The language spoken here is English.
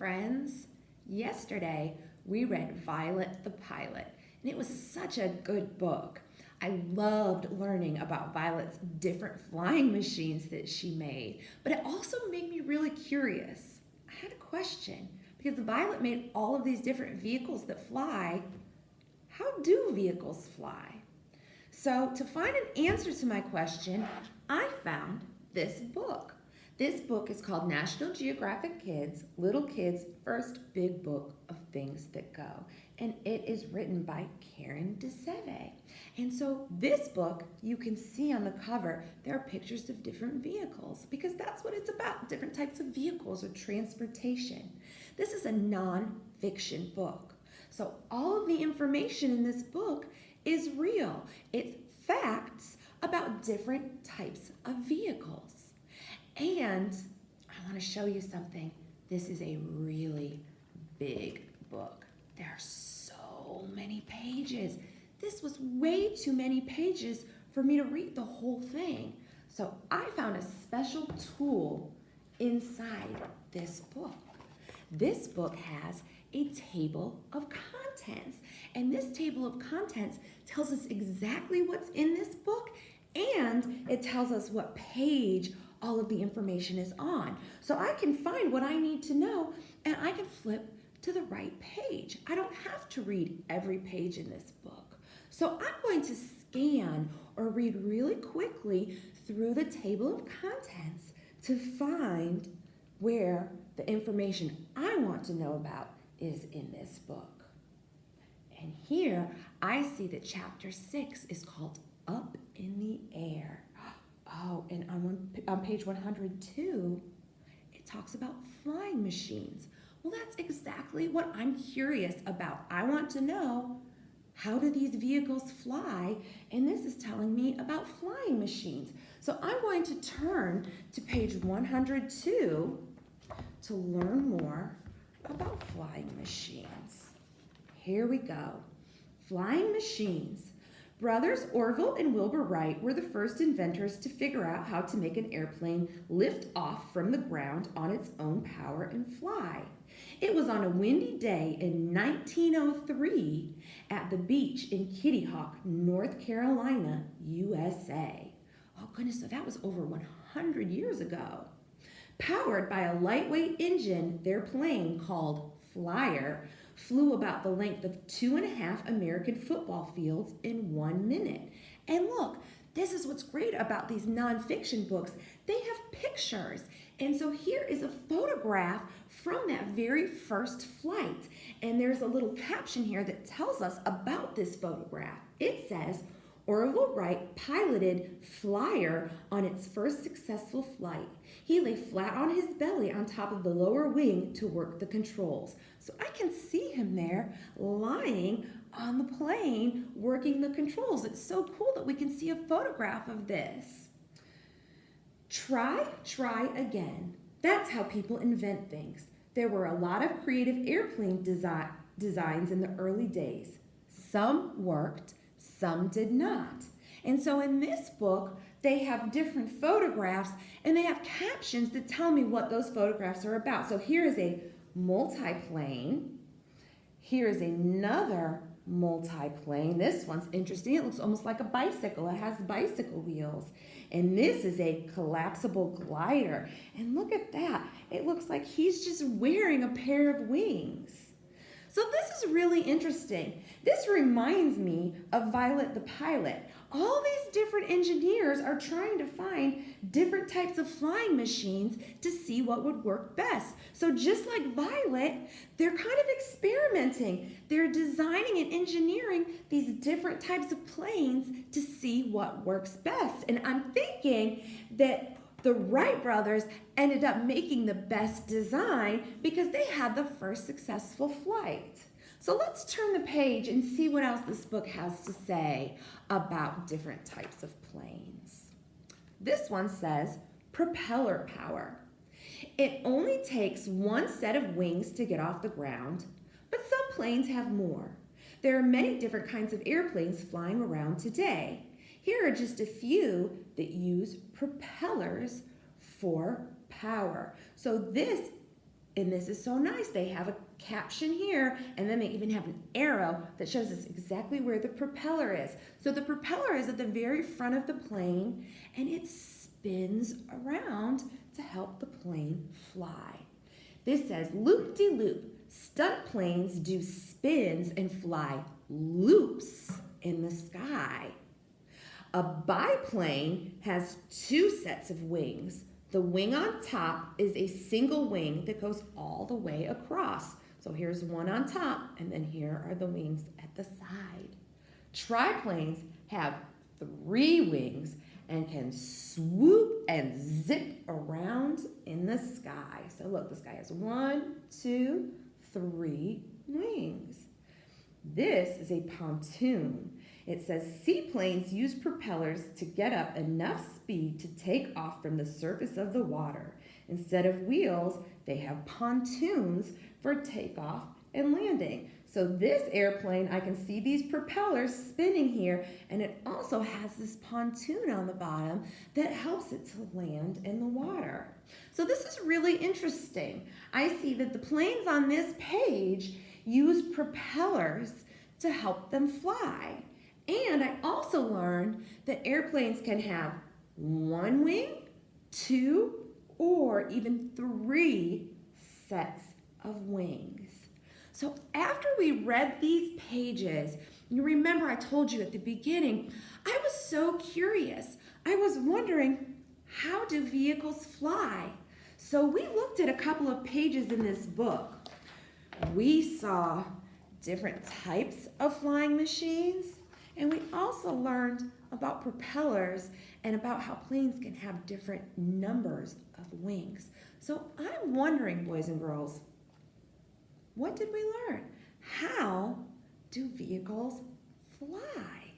friends. Yesterday, we read Violet the Pilot, and it was such a good book. I loved learning about Violet's different flying machines that she made, but it also made me really curious. I had a question because Violet made all of these different vehicles that fly. How do vehicles fly? So, to find an answer to my question, I found this book. This book is called National Geographic Kids, Little Kids' First Big Book of Things That Go. And it is written by Karen DeSeve. And so this book, you can see on the cover, there are pictures of different vehicles because that's what it's about, different types of vehicles or transportation. This is a non-fiction book. So all of the information in this book is real. It's facts about different types of vehicles. And I want to show you something. This is a really big book. There are so many pages. This was way too many pages for me to read the whole thing. So I found a special tool inside this book. This book has a table of contents. And this table of contents tells us exactly what's in this book, and it tells us what page all of the information is on. So I can find what I need to know, and I can flip to the right page. I don't have to read every page in this book. So I'm going to scan or read really quickly through the table of contents to find where the information I want to know about is in this book. And here I see that chapter 6 is called Up in the Air. Oh, and on page 102, it talks about flying machines. Well, that's exactly what I'm curious about. I want to know, how do these vehicles fly? And this is telling me about flying machines. So I'm going to turn to page 102 to learn more about flying machines. Here we go. Flying machines. Brothers Orville and Wilbur Wright were the first inventors to figure out how to make an airplane lift off from the ground on its own power and fly. It was on a windy day in 1903 at the beach in Kitty Hawk, North Carolina, USA. Oh goodness, so that was over 100 years ago. Powered by a lightweight engine, their plane, called Flyer, flew about the length of 2.5 American football fields in 1 minute. And look, this is what's great about these nonfiction books. They have pictures. And so here is a photograph from that very first flight. And there's a little caption here that tells us about this photograph. It says, Orville Wright piloted Flyer on its first successful flight. He lay flat on his belly on top of the lower wing to work the controls. So I can see him there lying on the plane working the controls. It's so cool that we can see a photograph of this. Try again. That's how people invent things. There were a lot of creative airplane designs in the early days. Some worked, some did not. And so in this book, they have different photographs and they have captions that tell me what those photographs are about. So here is a multiplane. Here is another multiplane. This one's interesting. It looks almost like a bicycle. It has bicycle wheels. And this is a collapsible glider. And look at that. It looks like he's just wearing a pair of wings. So this is really interesting. This reminds me of Violet the Pilot. All these different engineers are trying to find different types of flying machines to see what would work best. So just like Violet, they're kind of experimenting. They're designing and engineering these different types of planes to see what works best. And I'm thinking that the Wright brothers ended up making the best design because they had the first successful flight. So let's turn the page and see what else this book has to say about different types of planes. This one says propeller power. It only takes one set of wings to get off the ground, but some planes have more. There are many different kinds of airplanes flying around today. Here are just a few that use propellers for power. So this And this is so nice. They have a caption here, and then they even have an arrow that shows us exactly where the propeller is. So the propeller is at the very front of the plane, and it spins around to help the plane fly. This says, loop-de-loop. Stunt planes do spins and fly loops in the sky. A biplane has two sets of wings. The wing on top is a single wing that goes all the way across. So here's one on top, and then here are the wings at the side. Triplanes have three wings and can swoop and zip around in the sky. So look, the sky has 1, 2, 3 wings. This is a pontoon. It says seaplanes use propellers to get up enough speed to take off from the surface of the water. Instead of wheels, they have pontoons for takeoff and landing. So this airplane, I can see these propellers spinning here, and it also has this pontoon on the bottom that helps it to land in the water. So this is really interesting. I see that the planes on this page use propellers to help them fly. And I also learned that airplanes can have 1 wing, 2, or even 3 sets of wings. So after we read these pages, you remember I told you at the beginning, I was so curious. I was wondering, how do vehicles fly? So we looked at a couple of pages in this book. We saw different types of flying machines, and we also learned about propellers and about how planes can have different numbers of wings. So I'm wondering, boys and girls, what did we learn? How do vehicles fly?